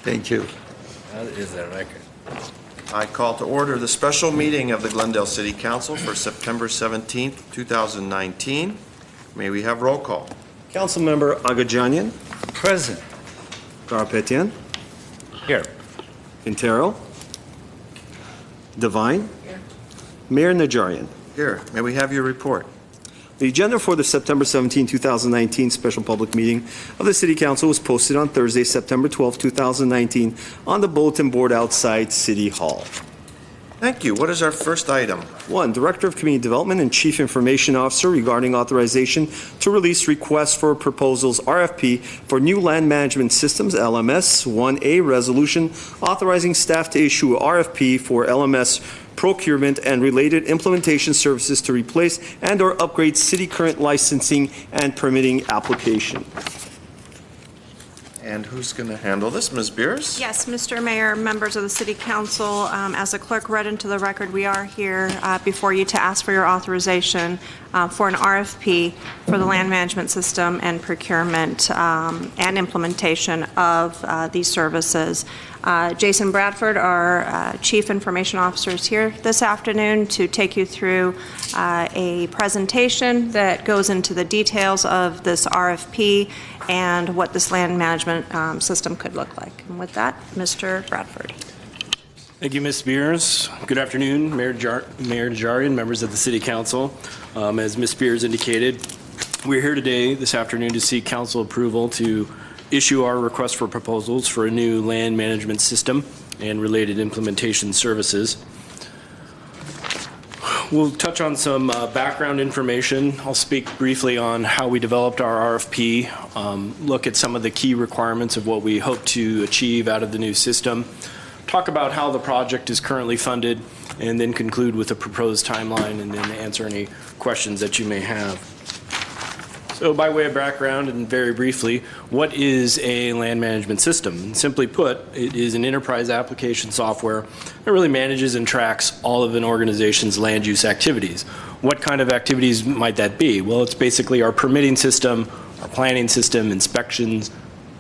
Thank you. That is a record. I call to order the special meeting of the Glendale City Council for September 17th, 2019. May we have roll call? Councilmember Agajanian, Present. Garpetian, Here. Quintero, Devine, Mayor Najarian. Here. May we have your report? The agenda for the September 17, 2019 special public meeting of the City Council was posted on Thursday, September 12, 2019 on the bulletin board outside City Hall. Thank you. What is our first item? 1, Director of Community Development and Chief Information Officer regarding authorization to release requests for proposals RFP for new land management systems LMS. 1A, resolution authorizing staff to issue a RFP for LMS procurement and related implementation services to replace and or upgrade city current licensing and permitting application. And who's going to handle this? Ms. Beers? Yes, Mr. Mayor, members of the City Council, as the clerk read into the record, we are here before you to ask for your authorization for an RFP for the land management system and procurement and implementation of these services. Jason Bradford, our Chief Information Officer, is here this afternoon to take you through a presentation that goes into the details of this RFP and what this land management system could look like. And with that, Mr. Bradford. Thank you, Ms. Spears. Good afternoon, Mayor Najarian, members of the City Council. As Ms. Spears indicated, we're here today, this afternoon, to seek council approval to issue our request for proposals for a new land management system and related implementation services. We'll touch on some background information. I'll speak briefly on how we developed our RFP, look at some of the key requirements of what we hope to achieve out of the new system, talk about how the project is currently funded, and then conclude with a proposed timeline and then answer any questions that you may have. So by way of background and very briefly, what is a land management system? Simply put, it is an enterprise application software that really manages and tracks all of an organization's land use activities. What kind of activities might that be? Well, it's basically our permitting system, our planning system, inspections,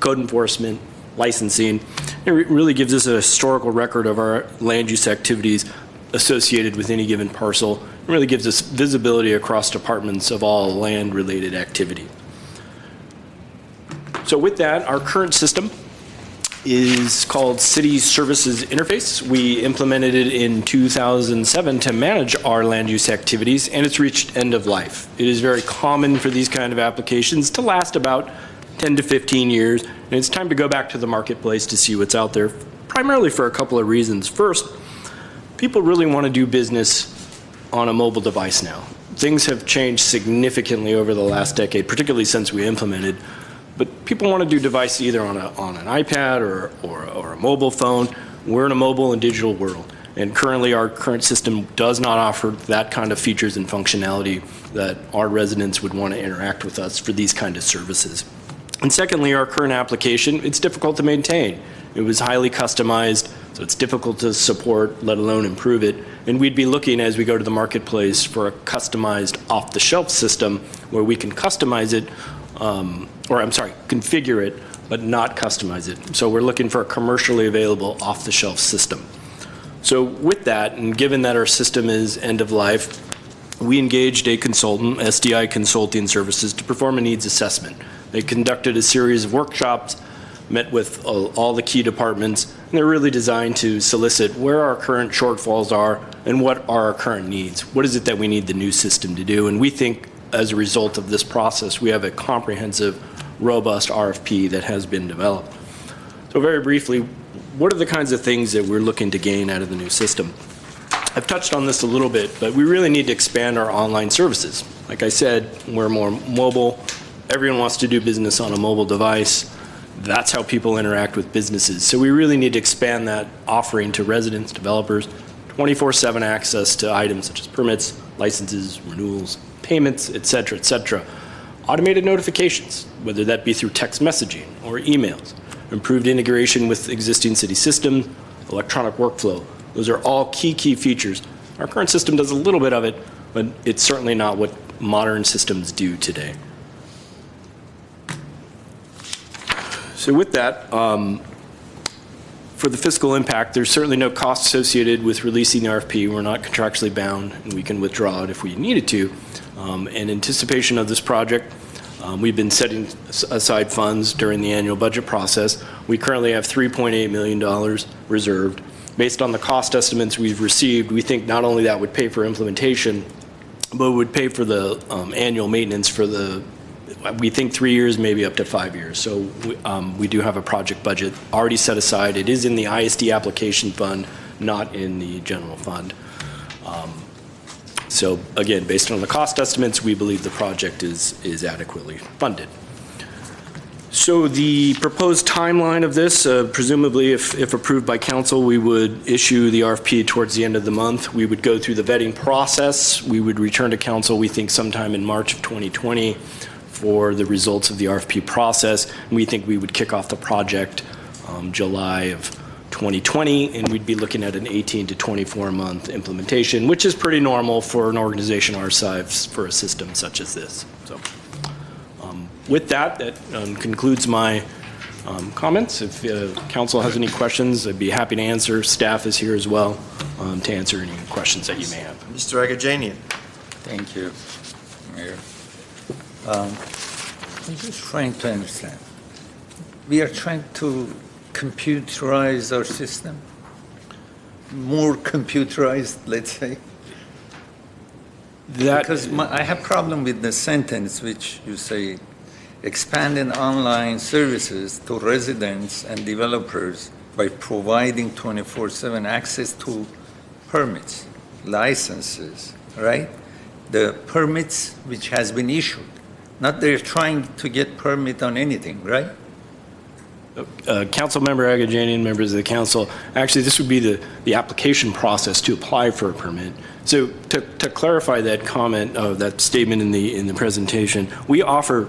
code enforcement, licensing. It really gives us a historical record of our land use activities associated with any given parcel. It really gives us visibility across departments of all land-related activity. So with that, our current system is called City Services Interface. We implemented it in 2007 to manage our land use activities, and it's reached end of life. It is very common for these kind of applications to last about 10 to 15 years, and it's time to go back to the marketplace to see what's out there, primarily for a couple of reasons. First, people really want to do business on a mobile device now. Things have changed significantly over the last decade, particularly since we implemented. But people want to do device either on an iPad or a mobile phone. We're in a mobile and digital world. And currently our current system does not offer that kind of features and functionality that our residents would want to interact with us for these kind of services. And secondly, our current application, it's difficult to maintain. It was highly customized, so it's difficult to support, let alone improve it. And we'd be looking as we go to the marketplace for a customized off-the-shelf system where we can customize it, configure it, but not customize it. So we're looking for a commercially available off-the-shelf system. So with that, and given that our system is end of life, we engaged a consultant, SDI Consulting Services, to perform a needs assessment. They conducted a series of workshops, met with all the key departments, and they're really designed to solicit where our current shortfalls are and what are our current needs. What is it that we need the new system to do? And we think as a result of this process, we have a comprehensive, robust RFP that has been developed. So very briefly, what are the kinds of things that we're looking to gain out of the new system? I've touched on this a little bit, but we really need to expand our online services. Like I said, we're more mobile. Everyone wants to do business on a mobile device. That's how people interact with businesses. So we really need to expand that offering to residents, developers, 24/7 access to items such as permits, licenses, renewals, payments, et cetera, et cetera. Automated notifications, whether that be through text messaging or emails, improved integration with existing city systems, electronic workflow. Those are all key features. Our current system does a little bit of it, but it's certainly not what modern systems do today. So with that, for the fiscal impact, there's certainly no cost associated with releasing the RFP. We're not contractually bound, and we can withdraw it if we needed to. In anticipation of this project, we've been setting aside funds during the annual budget process. We currently have $3.8 million reserved. Based on the cost estimates we've received, we think not only that would pay for implementation, but it would pay for the annual maintenance for we think 3 years, maybe up to 5 years. So we do have a project budget already set aside. It is in the ISD application fund, not in the general fund. So again, based on the cost estimates, we believe the project is adequately funded. So the proposed timeline of this, presumably if approved by council, we would issue the RFP towards the end of the month. We would go through the vetting process. We would return to council, we think sometime in March of 2020 for the results of the RFP process. And we think we would kick off the project July of 2020, and we'd be looking at an 18 to 24-month implementation, which is pretty normal for an organization our size for a system such as this. So. With that concludes my comments. If council has any questions, I'd be happy to answer. Staff is here as well to answer any questions that you may have. Mr. Agajanian. Thank you, Mayor. I'm just trying to understand. We are trying to computerize our system, more computerized, let's say. Because I have problem with the sentence which you say, expanding online services to residents and developers by providing 24/7 access to permits, licenses, right? The permits which has been issued. Not they're trying to get permit on anything, right? Council Member Agajanian, members of the council, actually this would be the application process to apply for a permit. So to clarify that comment, that statement in the presentation, we offer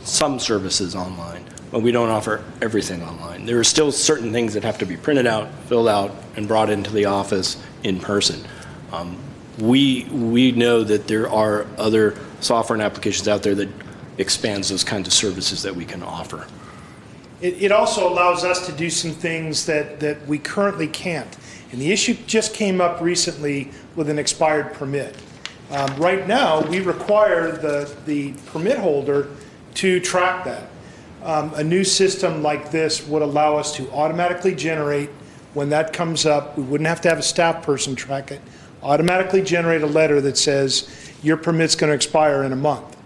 some services online, but we don't offer everything online. There are still certain things that have to be printed out, filled out, and brought into the office in person. We know that there are other software and applications out there that expands those kinds of services that we can offer. It also allows us to do some things that we currently can't. And the issue just came up recently with an expired permit. Right now, we require the permit holder to track that. A new system like this would allow us to automatically generate, when that comes up, we wouldn't have to have a staff person track it, automatically generate a letter that says, your permit's going to expire in a month.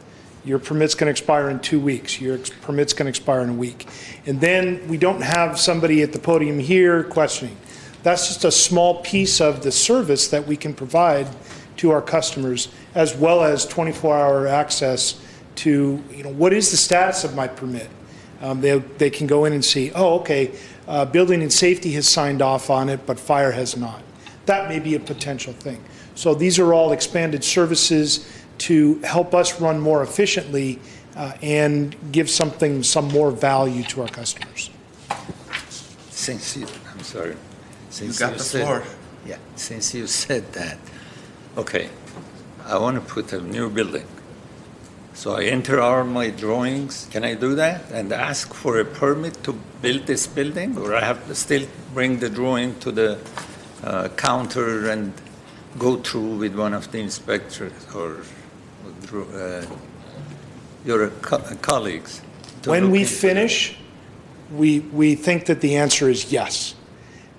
Your permit's going to expire in 2 weeks. Your permit's going to expire in a week. And then we don't have somebody at the podium here questioning. That's just a small piece of the service that we can provide to our customers, as well as 24-hour access to, what is the status of my permit? They can go in and see, oh, okay, building and safety has signed off on it, but fire has not. That may be a potential thing. So these are all expanded services to help us run more efficiently and give some more value to our customers. Since you got the floor. Yeah, since you said that, okay, I want to put a new building. So I enter all my drawings, can I do that? And ask for a permit to build this building? Or I have to still bring the drawing to the counter and go through with one of the inspectors or your colleagues? When we finish, we think that the answer is yes.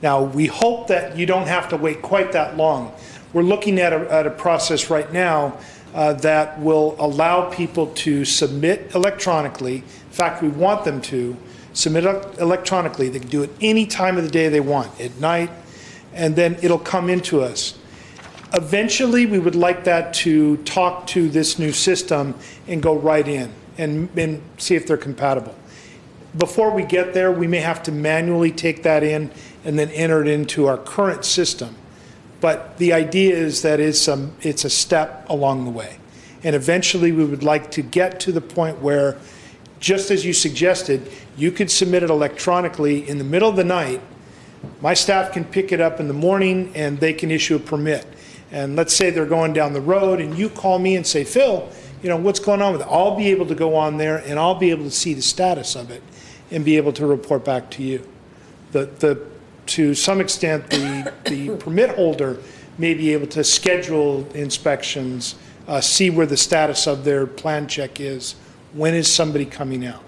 Now, we hope that you don't have to wait quite that long. We're looking at a process right now that will allow people to submit electronically. In fact, we want them to submit electronically. They can do it any time of the day they want, at night, and then it'll come into us. Eventually, we would like that to talk to this new system and go right in and see if they're compatible. Before we get there, we may have to manually take that in and then enter it into our current system. But the idea is that it's a step along the way. And eventually, we would like to get to the point where, just as you suggested, you could submit it electronically in the middle of the night. My staff can pick it up in the morning and they can issue a permit. And let's say they're going down the road and you call me and say, Phil, what's going on with it? I'll be able to go on there and I'll be able to see the status of it and be able to report back to you. The to some extent, the permit holder may be able to schedule inspections, see where the status of their plan check is, when is somebody coming out.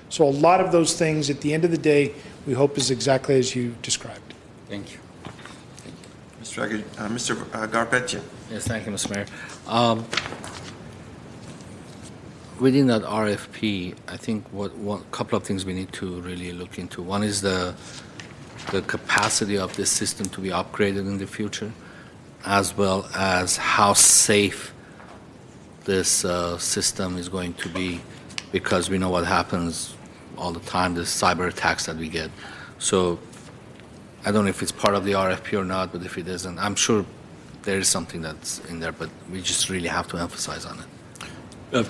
So a lot of those things, at the end of the day, we hope is exactly as you described. Thank you. Mr. Garpetian. Yes, thank you, Mr. Mayor. Within that RFP, I think one couple of things we need to really look into. One is the capacity of this system to be upgraded in the future, as well as how safe this system is going to be, because we know what happens all the time, the cyber attacks that we get. So I don't know if it's part of the RFP or not, but if it isn't, I'm sure there is something that's in there, but we just really have to emphasize on it.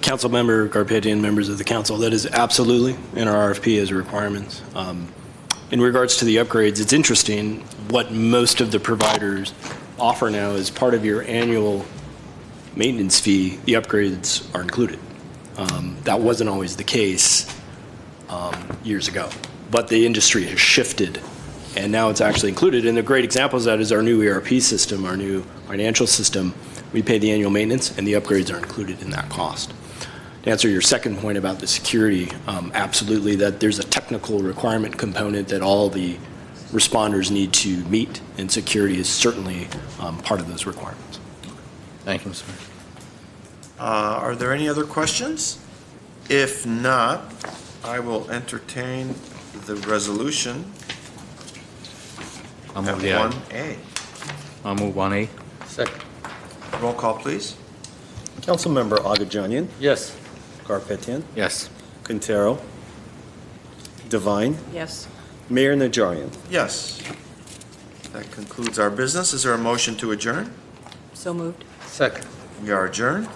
Council Member Garpetian, members of the council, that is absolutely in our RFP as requirements. In regards to the upgrades, it's interesting what most of the providers offer now as part of your annual maintenance fee, the upgrades are included. That wasn't always the case years ago, but the industry has shifted, and now it's actually included. And a great example of that is our new ERP system, our new financial system. We pay the annual maintenance, and the upgrades are included in that cost. To answer your second point about the security, absolutely, that there's a technical requirement component that all the responders need to meet, and security is certainly part of those requirements. Thank you, Mr. Mayor. Are there any other questions? If not, I will entertain the resolution I'll at move the item. 1A. I'll move 1A. Second. Roll call, please. Councilmember Agajanian, Yes. Garpetian, Yes. Quintero, Devine, Yes. Mayor Najarian. Yes. That concludes our business. Is there a motion to adjourn? So moved. Second. We are adjourned.